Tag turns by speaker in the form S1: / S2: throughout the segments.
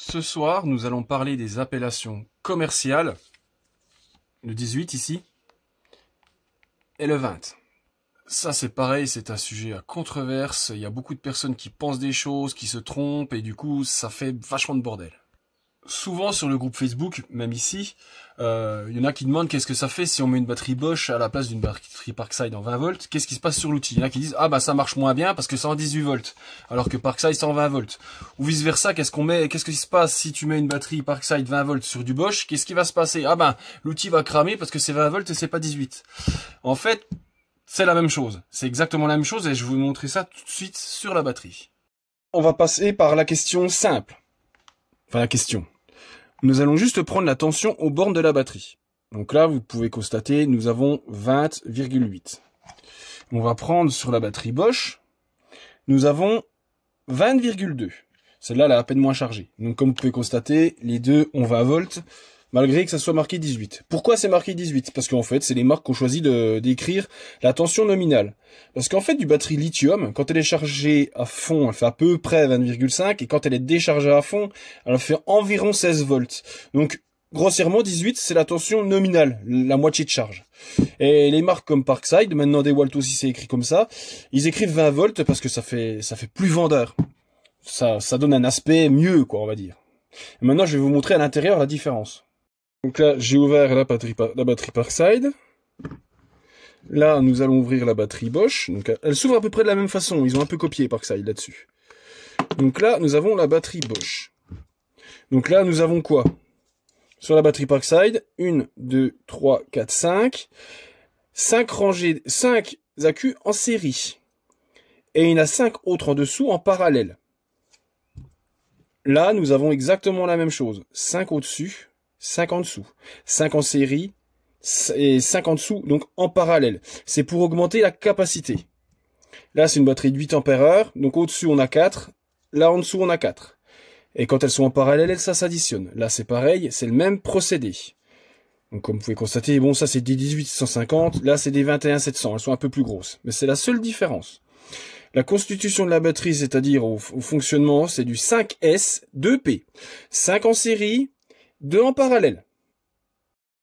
S1: Ce soir, nous allons parler des appellations commerciales, le 18 ici, et le 20. Ça c'est pareil, c'est un sujet à controverse, il y a beaucoup de personnes qui pensent des choses, qui se trompent, et du coup ça fait vachement de bordel. Souvent sur le groupe Facebook, même ici, il y en a qui demandent qu'est-ce que ça fait si on met une batterie Bosch à la place d'une batterie Parkside en 20 volts, qu'est-ce qui se passe sur l'outil. Il y en a qui disent, ah bah ça marche moins bien parce que c'est en 18 volts, alors que Parkside c'est en 20 volts. Ou vice versa, qu'est-ce qui se passe si tu mets une batterie Parkside 20 volts sur du Bosch, qu'est-ce qui va se passer? Ah bah l'outil va cramer parce que c'est 20 volts et c'est pas 18. En fait, c'est la même chose, c'est exactement la même chose et je vais vous montrer ça tout de suite sur la batterie. On va passer par la question simple. Enfin la question. Nous allons juste prendre la tension aux bornes de la batterie. Donc là, vous pouvez constater, nous avons 20,8. On va prendre sur la batterie Bosch, nous avons 20,2. Celle-là, elle est à peine moins chargée. Donc comme vous pouvez constater, les deux ont 20 volts, malgré que ça soit marqué 18. Pourquoi c'est marqué 18? Parce qu'en fait, c'est les marques qui ont choisi d'écrire la tension nominale. Parce qu'en fait, du batterie lithium, quand elle est chargée à fond, elle fait à peu près 20,5, et quand elle est déchargée à fond, elle fait environ 16 volts. Donc, grossièrement, 18, c'est la tension nominale, la moitié de charge. Et les marques comme Parkside, maintenant DeWalt aussi c'est écrit comme ça, ils écrivent 20 volts parce que ça fait plus vendeur. Ça donne un aspect mieux, quoi, on va dire. Et maintenant, je vais vous montrer à l'intérieur la différence. Donc là, j'ai ouvert la batterie Parkside. Là, nous allons ouvrir la batterie Bosch. Donc, elle s'ouvre à peu près de la même façon. Ils ont un peu copié Parkside là-dessus. Donc là, nous avons la batterie Bosch. Donc là, nous avons quoi? Sur la batterie Parkside, 1, 2, 3, 4, 5. 5 rangées, 5 accus en série. Et il y en a 5 autres en dessous en parallèle. Là, nous avons exactement la même chose. 5 au-dessus. 5 en dessous, 5 en série et 5 en dessous, donc en parallèle. C'est pour augmenter la capacité. Là, c'est une batterie de 8 ampères, donc au-dessus on a 4, là en dessous on a 4. Et quand elles sont en parallèle, ça s'additionne. Là, c'est pareil, c'est le même procédé. Donc comme vous pouvez constater, bon, ça c'est des 18150, là c'est des 21700, elles sont un peu plus grosses. Mais c'est la seule différence. La constitution de la batterie, c'est-à-dire au fonctionnement, c'est du 5S, 2P. 5 en série, 2 en parallèle.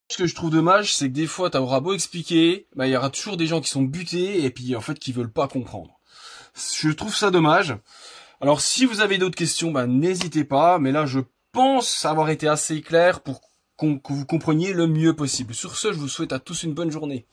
S1: Ce que je trouve dommage, c'est que des fois, t'auras beau expliquer, bah, il y aura toujours des gens qui sont butés et puis en fait qui veulent pas comprendre. Je trouve ça dommage. Alors si vous avez d'autres questions, bah, n'hésitez pas, mais là je pense avoir été assez clair pour que vous compreniez le mieux possible. Sur ce, je vous souhaite à tous une bonne journée.